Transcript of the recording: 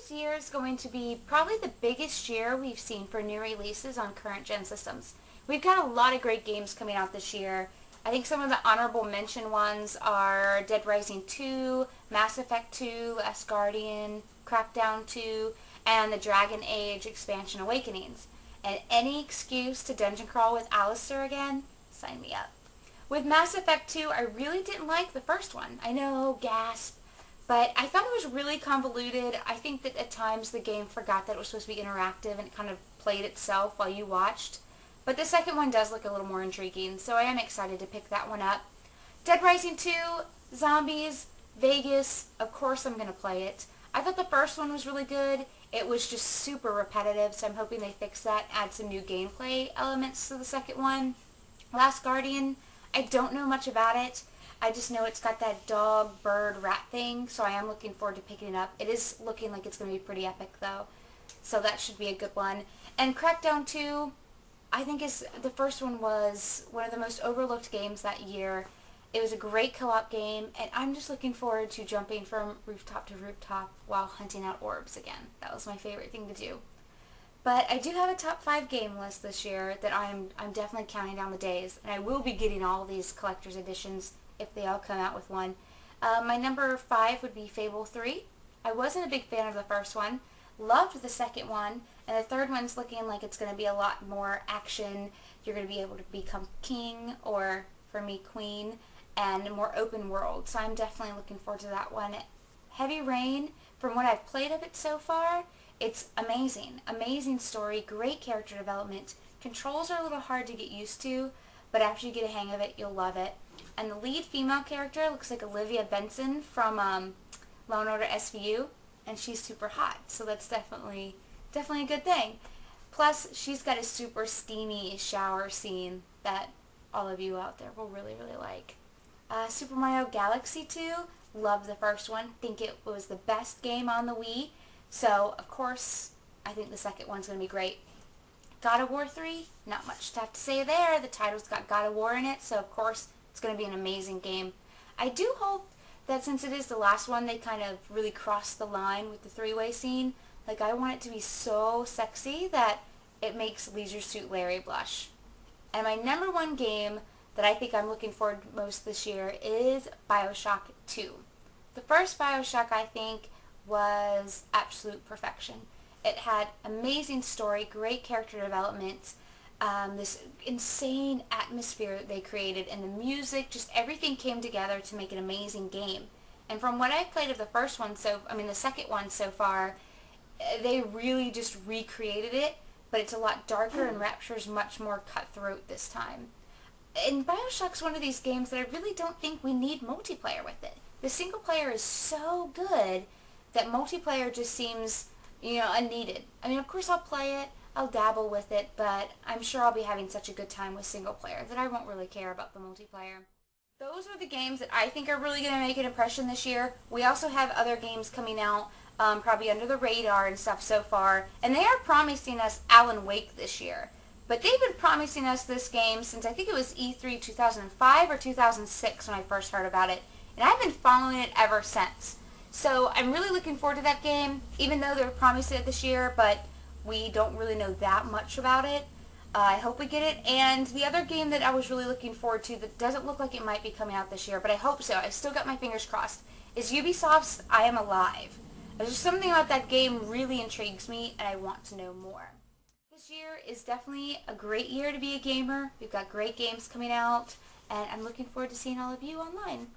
this year is going to be probably the biggest year we've seen for new releases on current gen systems. We've got a lot of great games coming out this year. I think some of the honorable mention ones are Dead Rising 2, Mass Effect 2, Last Guardian, Crackdown II, and the Dragon Age expansion Awakenings. And any excuse to dungeon crawl with Alistair again, sign me up. With Mass Effect 2, I really didn't like the first one. I know, gasp. But I thought it was really convoluted. I think that at times the game forgot that it was supposed to be interactive and it kind of played itself while you watched. But the second one does look a little more intriguing, so I am excited to pick that one up. Dead Rising 2, Zombies, Vegas, of course I'm going to play it. I thought the first one was really good. It was just super repetitive, so I'm hoping they fix that, add some new gameplay elements to the second one. Last Guardian, I don't know much about it. I just know it's got that dog, bird, rat thing, so I am looking forward to picking it up. It is looking like it's going to be pretty epic, though, so that should be a good one. And Crackdown 2, I think the first one was one of the most overlooked games that year. It was a great co-op game, and I'm just looking forward to jumping from rooftop to rooftop while hunting out orbs again. That was my favorite thing to do. But I do have a top 5 game list this year that I'm definitely counting down the days, and I will be getting all these collector's editions if they all come out with one. My number 5 would be Fable 3. I wasn't a big fan of the first one. Loved the second one, and the third one's looking like it's going to be a lot more action. You're going to be able to become king, or for me, queen, and more open world. So I'm definitely looking forward to that one. Heavy Rain, from what I've played of it so far, it's amazing. Amazing story, great character development. Controls are a little hard to get used to, but after you get a hang of it, you'll love it. And the lead female character looks like Olivia Benson from Law & Order SVU, and she's super hot, so that's definitely a good thing. Plus, she's got a super steamy shower scene that all of you out there will really, really like. Super Mario Galaxy 2, loved the first one. Think it was the best game on the Wii, so of course, I think the second one's going to be great. God of War 3, not much to have to say there. The title's got God of War in it, so of course, it's going to be an amazing game. I do hope that since it is the last one, they kind of really crossed the line with the three-way scene. Like, I want it to be so sexy that it makes Leisure Suit Larry blush. And my number 1 game that I think I'm looking forward to most this year is Bioshock II. The first Bioshock, I think, was absolute perfection. It had amazing story, great character development, this insane atmosphere that they created, and the music, just everything came together to make an amazing game. And from what I've played of the second one so far, they really just recreated it, but it's a lot darker and Rapture's much more cutthroat this time. And Bioshock's one of these games that I really don't think we need multiplayer with it. The single player is so good that multiplayer just seems, unneeded. I mean, of course I'll play it, I'll dabble with it, but I'm sure I'll be having such a good time with single player that I won't really care about the multiplayer. Those are the games that I think are really going to make an impression this year. We also have other games coming out, probably under the radar and stuff so far, and they are promising us Alan Wake this year. But they've been promising us this game since I think it was E3 2005 or 2006 when I first heard about it, and I've been following it ever since. So I'm really looking forward to that game, even though they're promising it this year, but we don't really know that much about it. I hope we get it. And the other game that I was really looking forward to that doesn't look like it might be coming out this year, but I hope so, I've still got my fingers crossed, is Ubisoft's I Am Alive. There's just something about that game really intrigues me, and I want to know more. This year is definitely a great year to be a gamer. We've got great games coming out, and I'm looking forward to seeing all of you online.